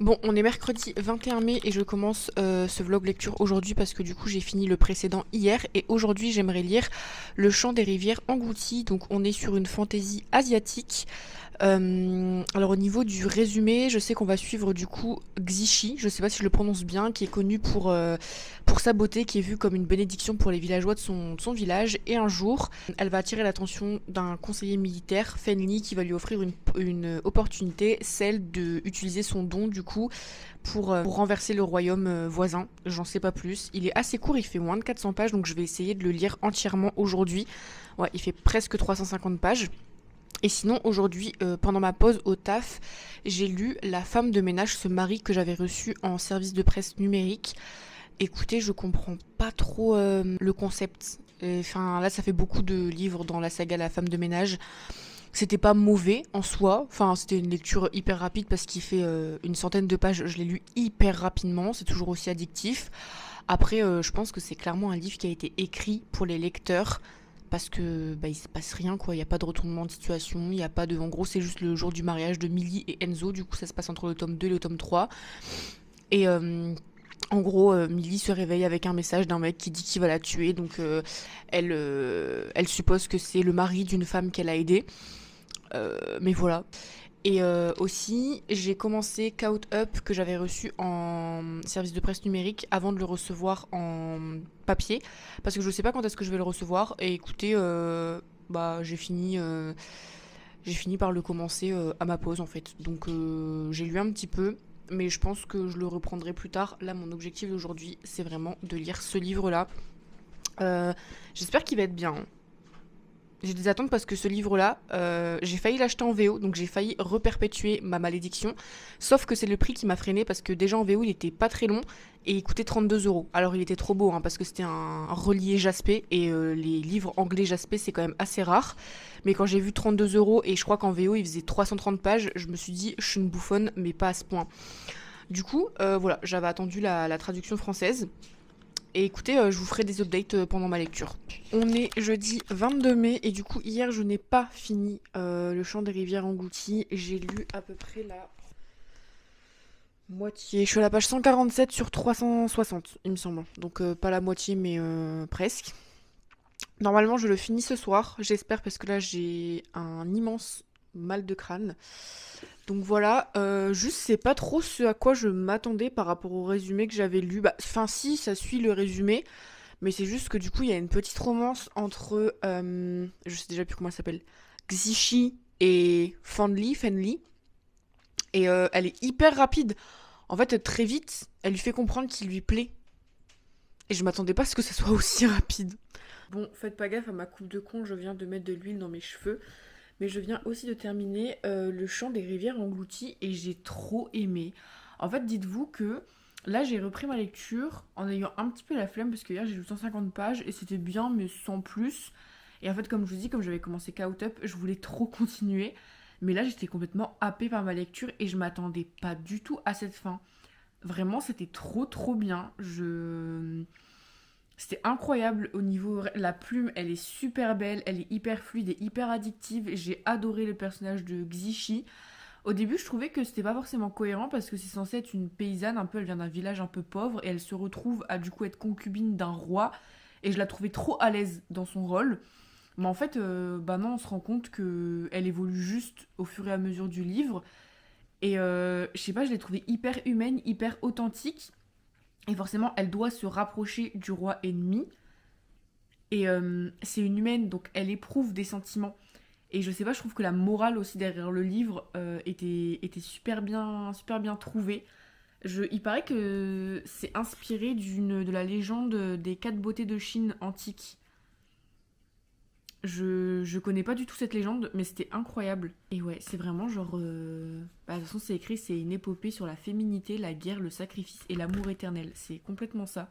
Bon, on est mercredi 21 mai et je commence ce vlog lecture aujourd'hui parce que du coup j'ai fini le précédent hier et aujourd'hui j'aimerais lire Le chant des rivières englouties. Donc on est sur une fantaisie asiatique. Alors au niveau du résumé, je sais qu'on va suivre du coup Xishi, je sais pas si je le prononce bien, qui est connu pour sa beauté, qui est vue comme une bénédiction pour les villageois de son village. Et un jour, elle va attirer l'attention d'un conseiller militaire, Fenli, qui va lui offrir une opportunité, celle d'utiliser son don du coup pour renverser le royaume voisin. J'en sais pas plus. Il est assez court, il fait moins de 400 pages, donc je vais essayer de le lire entièrement aujourd'hui. Ouais, il fait presque 350 pages. Et sinon, aujourd'hui, pendant ma pause au taf, j'ai lu La femme de ménage se marie que j'avais reçu en service de presse numérique. Écoutez, je comprends pas trop le concept. Enfin, là, ça fait beaucoup de livres dans la saga La femme de ménage. C'était pas mauvais en soi. Enfin, c'était une lecture hyper rapide parce qu'il fait une centaine de pages. Je l'ai lu hyper rapidement. C'est toujours aussi addictif. Après, je pense que c'est clairement un livre qui a été écrit pour les lecteurs parce que bah, il se passe rien quoi, il y a pas de retournement de situation, il y a pas de en gros, c'est juste le jour du mariage de Millie et Enzo, du coup ça se passe entre le tome 2 et le tome 3 et en gros, Millie se réveille avec un message d'un mec qui dit qu'il va la tuer, donc elle suppose que c'est le mari d'une femme qu'elle a aidée. Mais voilà. Et aussi, j'ai commencé Count Up que j'avais reçu en service de presse numérique avant de le recevoir en papier. Parce que je sais pas quand est-ce que je vais le recevoir. Et écoutez, bah, j'ai fini par le commencer à ma pause en fait. Donc j'ai lu un petit peu. Mais je pense que je le reprendrai plus tard. Là, mon objectif d'aujourd'hui, c'est vraiment de lire ce livre-là. Euh, J'espère qu'il va être bien, hein. J'ai des attentes parce que ce livre-là, j'ai failli l'acheter en VO, donc j'ai failli reperpétuer ma malédiction. Sauf que c'est le prix qui m'a freiné parce que déjà en VO il était pas très long et il coûtait 32 euros. Alors il était trop beau hein, parce que c'était un relié Jaspé et les livres anglais Jaspé c'est quand même assez rare. Mais quand j'ai vu 32 euros et je crois qu'en VO il faisait 330 pages, je me suis dit je suis une bouffonne mais pas à ce point. Du coup, voilà, j'avais attendu la traduction française. Et écoutez, je vous ferai des updates pendant ma lecture. On est jeudi 22 mai et du coup hier je n'ai pas fini Le chant des rivières englouties. J'ai lu à peu près la moitié. Je suis à la page 147 sur 360 il me semble. Donc pas la moitié mais presque. Normalement je le finis ce soir, j'espère parce que là j'ai un immense mal de crâne. Donc voilà, juste c'est pas trop ce à quoi je m'attendais par rapport au résumé que j'avais lu. Bah, enfin si, ça suit le résumé, mais c'est juste que du coup il y a une petite romance entre, je sais déjà plus comment elle s'appelle, Xishi et Fenli, et elle est hyper rapide. En fait, très vite, elle lui fait comprendre qu'il lui plaît. Et je m'attendais pas à ce que ça soit aussi rapide. Bon, faites pas gaffe à ma coupe de con, je viens de mettre de l'huile dans mes cheveux. Mais je viens aussi de terminer Le chant des rivières englouties et j'ai trop aimé. En fait, dites-vous que là, j'ai repris ma lecture en ayant un petit peu la flemme parce que hier, j'ai lu 150 pages et c'était bien, mais sans plus. Et en fait, comme je vous dis, comme j'avais commencé Count Up, je voulais trop continuer. Mais là, j'étais complètement happée par ma lecture et je m'attendais pas du tout à cette fin. Vraiment, c'était trop trop bien. C'était incroyable au niveau. La plume, elle est super belle, elle est hyper fluide et hyper addictive. J'ai adoré le personnage de Xishi. Au début, je trouvais que c'était pas forcément cohérent parce que c'est censé être une paysanne un peu. Elle vient d'un village un peu pauvre et elle se retrouve à du coup être concubine d'un roi. Et je la trouvais trop à l'aise dans son rôle. Mais en fait, bah non, on se rend compte que elle évolue juste au fur et à mesure du livre. Et je sais pas, je l'ai trouvée hyper humaine, hyper authentique. Et forcément, elle doit se rapprocher du roi ennemi. Et c'est une humaine, donc elle éprouve des sentiments. Et je sais pas, je trouve que la morale aussi derrière le livre était super bien trouvée. Il paraît que c'est inspiré de la légende des quatre beautés de Chine antique. Je connais pas du tout cette légende, mais c'était incroyable. Et ouais, c'est vraiment genre. Bah, de toute façon, c'est écrit, c'est une épopée sur la féminité, la guerre, le sacrifice et l'amour éternel. C'est complètement ça.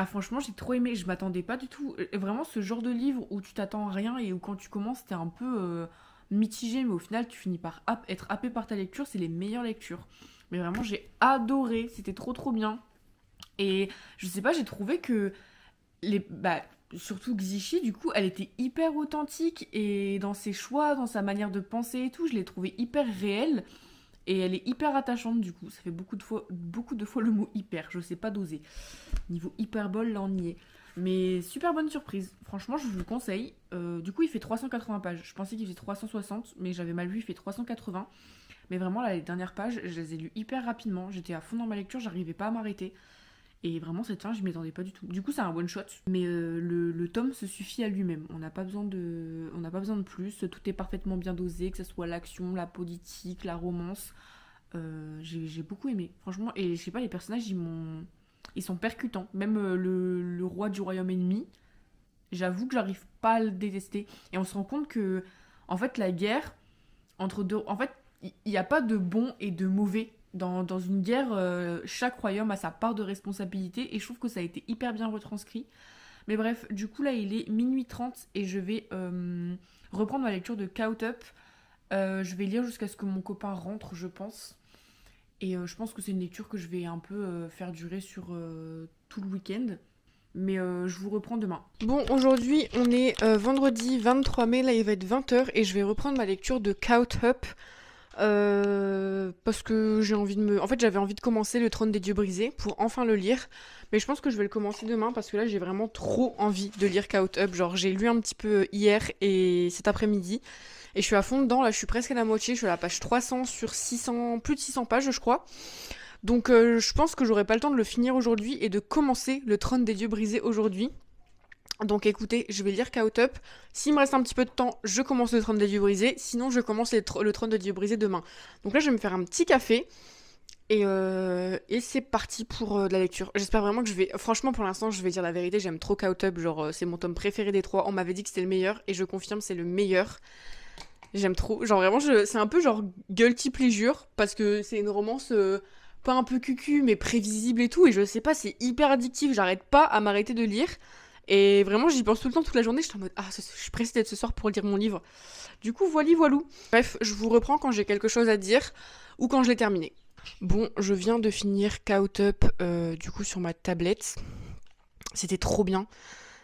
Ah franchement j'ai trop aimé, je m'attendais pas du tout. Vraiment ce genre de livre où tu t'attends à rien et où quand tu commences t'es un peu mitigé mais au final tu finis par être happé par ta lecture, c'est les meilleures lectures. Mais vraiment j'ai adoré, c'était trop trop bien. Et je sais pas, j'ai trouvé que bah, surtout Xishi du coup elle était hyper authentique et dans ses choix, dans sa manière de penser et tout, je l'ai trouvée hyper réelle. Et elle est hyper attachante du coup. Ça fait beaucoup de fois le mot hyper. Je sais pas doser. Niveau hyperbole, là on y est. Mais super bonne surprise. Franchement, je vous le conseille. Du coup, il fait 380 pages. Je pensais qu'il faisait 360, mais j'avais mal vu, il fait 380. Mais vraiment, là, les dernières pages, je les ai lues hyper rapidement. J'étais à fond dans ma lecture, j'arrivais pas à m'arrêter. Et vraiment, cette fin, je m'y attendais pas du tout. Du coup, c'est un one-shot. Mais le tome se suffit à lui-même. On n'a pas besoin de plus. Tout est parfaitement bien dosé, que ce soit l'action, la politique, la romance. J'ai beaucoup aimé, franchement. Et je sais pas, les personnages, ils sont percutants. Même le roi du royaume ennemi, j'avoue que j'arrive pas à le détester. Et on se rend compte que, en fait, la guerre entre deux. En fait, il n'y a pas de bon et de mauvais. Dans une guerre, chaque royaume a sa part de responsabilité. Et je trouve que ça a été hyper bien retranscrit. Mais bref, du coup, là, il est minuit 30 et je vais reprendre ma lecture de Caught Up. Je vais lire jusqu'à ce que mon copain rentre, je pense. Et je pense que c'est une lecture que je vais un peu faire durer sur tout le week-end. Mais je vous reprends demain. Bon, aujourd'hui, on est vendredi 23 mai, là il va être 20h et je vais reprendre ma lecture de Caught Up parce que j'ai envie de me... En fait, j'avais envie de commencer Le Trône des Dieux Brisés pour enfin le lire. Mais je pense que je vais le commencer demain parce que là, j'ai vraiment trop envie de lire Caught Up. Genre, j'ai lu un petit peu hier et cet après-midi. Et je suis à fond dedans, là je suis presque à la moitié, je suis à la page 300 sur 600, plus de 600 pages je crois. Donc je pense que j'aurai pas le temps de le finir aujourd'hui et de commencer Le Trône des Dieux Brisés aujourd'hui. Donc écoutez, je vais lire Caught Up. S'il me reste un petit peu de temps, je commence Le Trône des Dieux Brisés. Sinon je commence le Trône des Dieux Brisés demain. Donc là je vais me faire un petit café. Et c'est parti pour de la lecture. J'espère vraiment que je vais... Franchement pour l'instant je vais dire la vérité, j'aime trop Caught Up. Genre c'est mon tome préféré des trois. On m'avait dit que c'était le meilleur et je confirme c'est le meilleur. J'aime trop. Genre vraiment, c'est un peu genre guilty pleasure parce que c'est une romance pas un peu cucu mais prévisible et tout. Et je sais pas, c'est hyper addictif. J'arrête pas à m'arrêter de lire. Et vraiment, j'y pense tout le temps, toute la journée. Je suis en mode, je suis pressée d'être ce soir pour lire mon livre. Du coup, voilou. Bref, je vous reprends quand j'ai quelque chose à dire ou quand je l'ai terminé. Bon, je viens de finir Caught Up du coup sur ma tablette. C'était trop bien.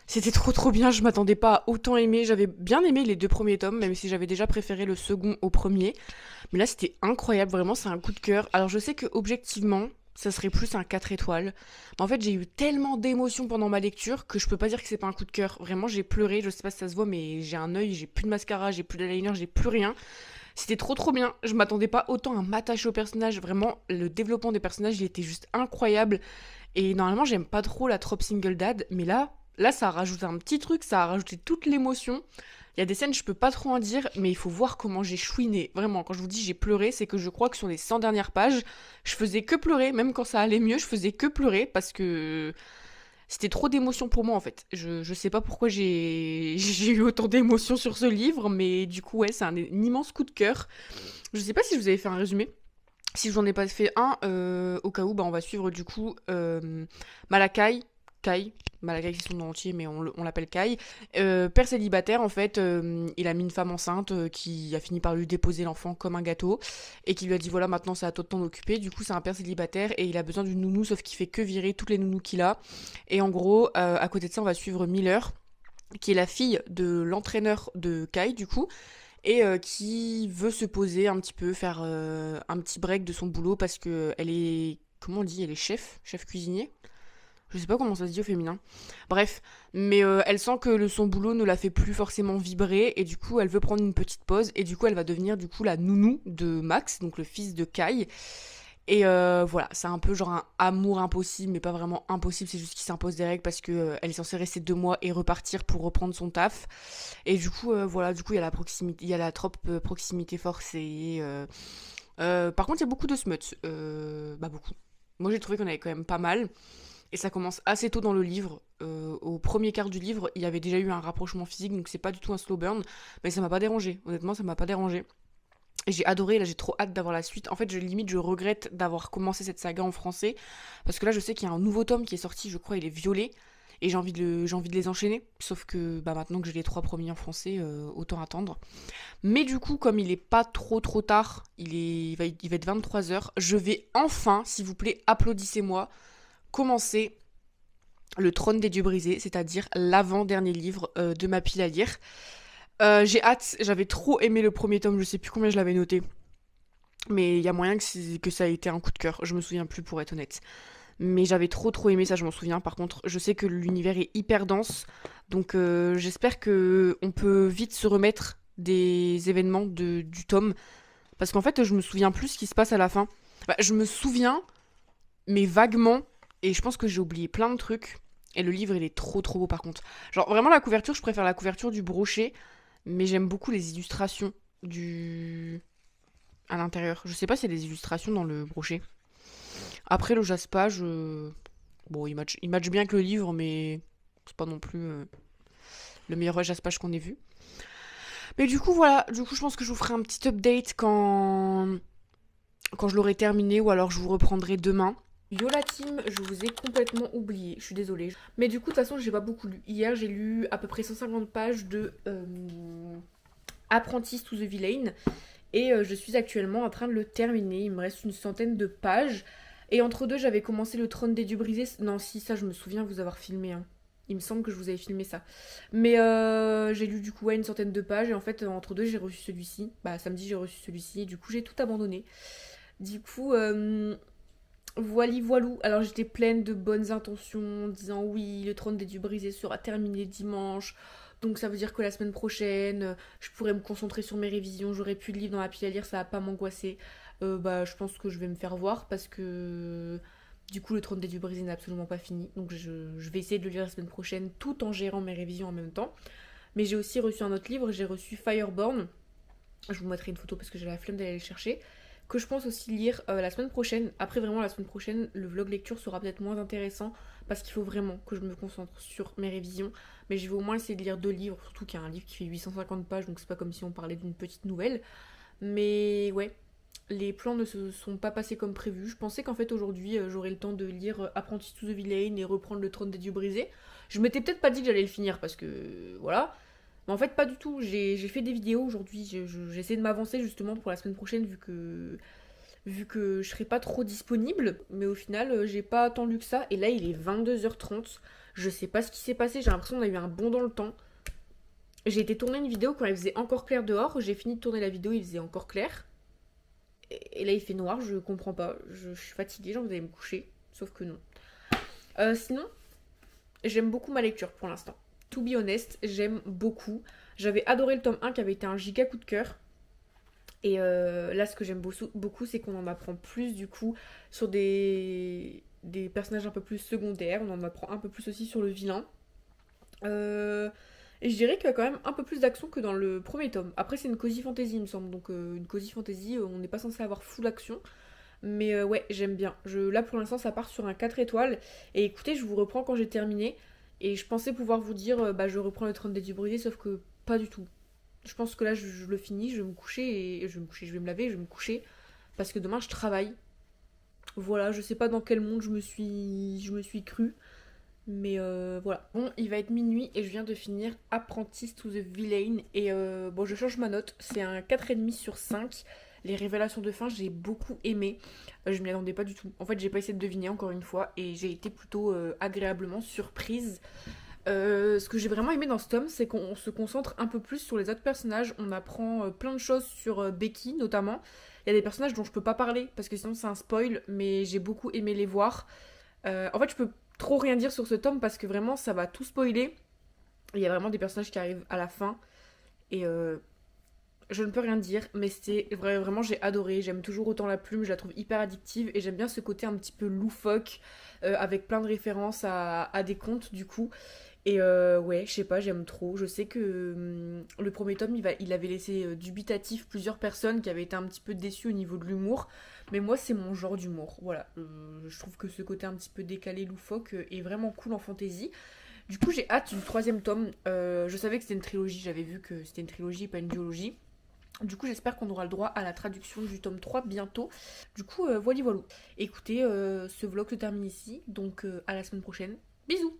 C'était trop bien, je m'attendais pas à autant aimer. J'avais bien aimé les deux premiers tomes, même si j'avais déjà préféré le second au premier. Mais là, c'était incroyable, vraiment, c'est un coup de cœur. Alors, je sais que objectivement, ça serait plus un 4 étoiles. Mais en fait, j'ai eu tellement d'émotions pendant ma lecture que je peux pas dire que c'est pas un coup de cœur. Vraiment, j'ai pleuré, je sais pas si ça se voit, mais j'ai un œil, j'ai plus de mascara, j'ai plus d'eyeliner, j'ai plus rien. C'était trop bien. Je m'attendais pas autant à m'attacher au personnage. Vraiment, le développement des personnages, il était juste incroyable. Et normalement, j'aime pas trop la trope single dad, mais là, ça a rajouté un petit truc, ça a rajouté toute l'émotion. Il y a des scènes, je peux pas trop en dire, mais il faut voir comment j'ai chouiné. Vraiment, quand je vous dis j'ai pleuré, c'est que je crois que sur les 100 dernières pages, je faisais que pleurer. Même quand ça allait mieux, je faisais que pleurer parce que c'était trop d'émotions pour moi en fait. Je sais pas pourquoi j'ai eu autant d'émotions sur ce livre, mais du coup, ouais, c'est un immense coup de cœur. Je sais pas si je vous avais fait un résumé. Si je n'en ai pas fait un, au cas où, on va suivre du coup Malakai. Malakai c'est son nom entier mais on l'appelle Kai. Père célibataire en fait, il a mis une femme enceinte qui a fini par lui déposer l'enfant comme un gâteau et qui lui a dit voilà maintenant c'est à toi de t'en occuper. Du coup c'est un père célibataire et il a besoin d'une nounou sauf qu'il fait que virer toutes les nounous qu'il a. Et en gros à côté de ça on va suivre Miller qui est la fille de l'entraîneur de Kai du coup et qui veut se poser un petit peu, faire un petit break de son boulot parce que elle est, comment on dit, elle est chef cuisinier. Je sais pas comment ça se dit au féminin. Bref, mais elle sent que son boulot ne la fait plus forcément vibrer et du coup elle veut prendre une petite pause et du coup elle va devenir du coup la nounou de Max, donc le fils de Kai. Et voilà, c'est un peu genre un amour impossible, mais pas vraiment impossible, c'est juste qu'il s'impose des règles parce que elle est censée rester 2 mois et repartir pour reprendre son taf. Et du coup, voilà, du coup il y a la proximité, il y a la trop proximité forcée. Par contre, il y a beaucoup de smuts, beaucoup. Moi j'ai trouvé qu'on avait quand même pas mal. Et ça commence assez tôt dans le livre. Au premier quart du livre, il y avait déjà eu un rapprochement physique, donc c'est pas du tout un slow burn. Mais ça m'a pas dérangé. Honnêtement, ça m'a pas dérangé. Et j'ai adoré, là j'ai trop hâte d'avoir la suite. En fait, je regrette d'avoir commencé cette saga en français. Parce que là, je sais qu'il y a un nouveau tome qui est sorti, je crois, il est violet. Et j'ai envie de les enchaîner. Sauf que maintenant que j'ai les 3 premiers en français, autant attendre. Mais du coup, comme il est pas trop tard, il va être 23h, je vais enfin, s'il vous plaît, applaudissez-moi, commencer Le Trône des Dieux Brisés, c'est-à-dire l'avant-dernier livre de ma pile à lire. J'ai hâte, j'avais trop aimé le premier tome, je sais plus combien je l'avais noté. Mais il y a moyen que ça ait été un coup de cœur. Je me souviens plus pour être honnête. Mais j'avais trop aimé ça, je m'en souviens. Par contre, je sais que l'univers est hyper dense. Donc j'espère que on peut vite se remettre des événements du tome. Parce qu'en fait, je me souviens plus ce qui se passe à la fin. Bah, je me souviens, mais vaguement. Et je pense que j'ai oublié plein de trucs. Et le livre, il est trop beau par contre. Genre vraiment la couverture, je préfère la couverture du brochet. Mais j'aime beaucoup les illustrations du... à l'intérieur. Je sais pas s'il y a des illustrations dans le brochet. Après, le jaspage, bon, il match bien que le livre, mais c'est pas non plus le meilleur jaspage qu'on ait vu. Mais du coup, voilà. Du coup, je pense que je vous ferai un petit update quand je l'aurai terminé, ou alors je vous reprendrai demain. Yo la team, je vous ai complètement oublié, je suis désolée. Mais du coup, de toute façon, j'ai pas beaucoup lu. Hier, j'ai lu à peu près 150 pages de Apprentice to the Villain. Et je suis actuellement en train de le terminer. Il me reste une centaine de pages. Et entre deux, j'avais commencé le Trône des Dieux brisés. Non, si, ça, je me souviens vous avoir filmé. Hein. Il me semble que je vous avais filmé ça. Mais j'ai lu du coup une centaine de pages. Et en fait, entre deux, j'ai reçu celui-ci. Bah, samedi, j'ai reçu celui-ci. Et du coup, j'ai tout abandonné. Du coup, voilou. Alors, j'étais pleine de bonnes intentions, en disant oui, le Trône des Dieux brisés sera terminé dimanche. Donc ça veut dire que la semaine prochaine, je pourrais me concentrer sur mes révisions, j'aurai plus de livres dans la pile à lire, ça va pas m'angoisser. Bah, je pense que je vais me faire voir parce que du coup le Trône des Dieux brisés n'est absolument pas fini. Donc je vais essayer de le lire la semaine prochaine tout en gérant mes révisions en même temps. Mais j'ai aussi reçu un autre livre, j'ai reçu Fireborn. Je vous mettrai une photo parce que j'ai la flemme d'aller le chercher. Que je pense aussi lire la semaine prochaine. Après vraiment la semaine prochaine, le vlog lecture sera peut-être moins intéressant parce qu'il faut vraiment que je me concentre sur mes révisions. Mais je vais au moins essayer de lire 2 livres, surtout qu'il y a un livre qui fait 850 pages, donc c'est pas comme si on parlait d'une petite nouvelle. Mais ouais, les plans ne se sont pas passés comme prévu. Je pensais qu'en fait aujourd'hui j'aurais le temps de lire Apprentice to the Villain et reprendre le Trône des Dieux brisés. Je m'étais peut-être pas dit que j'allais le finir parce que voilà. Mais en fait pas du tout, j'ai fait des vidéos aujourd'hui, j'essaie de m'avancer justement pour la semaine prochaine vu que je serai pas trop disponible, mais au final j'ai pas attendu que ça, et là il est 22h30, je sais pas ce qui s'est passé, j'ai l'impression qu'on a eu un bond dans le temps. J'ai été tourner une vidéo quand il faisait encore clair dehors, j'ai fini de tourner la vidéo, il faisait encore clair, et là il fait noir, je comprends pas, je suis fatiguée, j'ai envie d'aller me coucher, sauf que non. Sinon, j'aime beaucoup ma lecture pour l'instant. To be honest, j'aime beaucoup. J'avais adoré le tome 1 qui avait été un giga coup de cœur. Et là, ce que j'aime beaucoup, c'est qu'on en apprend plus du coup sur des personnages un peu plus secondaires. On en apprend un peu plus aussi sur le vilain. Et je dirais qu'il y a quand même un peu plus d'action que dans le premier tome. Après, c'est une cozy fantasy, il me semble. Donc, une cozy fantasy, on n'est pas censé avoir full action. Mais ouais, j'aime bien. Là, pour l'instant, ça part sur un 4 étoiles. Et écoutez, je vous reprends quand j'ai terminé. Et je pensais pouvoir vous dire, bah, je reprends le Trône des Dieux brisés, sauf que pas du tout. Je pense que là, je le finis, je vais me coucher, et je vais me laver, je vais me coucher. Parce que demain, je travaille. Voilà, je sais pas dans quel monde je me suis crue. Mais voilà. Bon, il va être minuit et je viens de finir Apprentice to the Villain. Et bon, je change ma note. C'est un 4,5 sur 5. Les révélations de fin, j'ai beaucoup aimé. Je m'y attendais pas du tout. En fait, j'ai pas essayé de deviner encore une fois. Et j'ai été plutôt agréablement surprise. Ce que j'ai vraiment aimé dans ce tome, c'est qu'on se concentre un peu plus sur les autres personnages. On apprend plein de choses sur Becky, notamment. Il y a des personnages dont je peux pas parler, parce que sinon c'est un spoil. Mais j'ai beaucoup aimé les voir. En fait, je peux trop rien dire sur ce tome parce que vraiment ça va tout spoiler. Il y a vraiment des personnages qui arrivent à la fin et je ne peux rien dire, mais c'était vraiment, j'ai adoré. J'aime toujours autant la plume, je la trouve hyper addictive et j'aime bien ce côté un petit peu loufoque avec plein de références à des contes du coup. Et ouais, je sais pas, j'aime trop. Je sais que le premier tome, il avait laissé dubitatif plusieurs personnes qui avaient été un petit peu déçues au niveau de l'humour. Mais moi, c'est mon genre d'humour. Voilà. Je trouve que ce côté un petit peu décalé, loufoque est vraiment cool en fantasy. Du coup, j'ai hâte du troisième tome. Je savais que c'était une trilogie, j'avais vu que c'était une trilogie, pas une duologie. Du coup, j'espère qu'on aura le droit à la traduction du tome 3 bientôt. Du coup, voilà. Écoutez, ce vlog se termine ici. Donc, à la semaine prochaine. Bisous!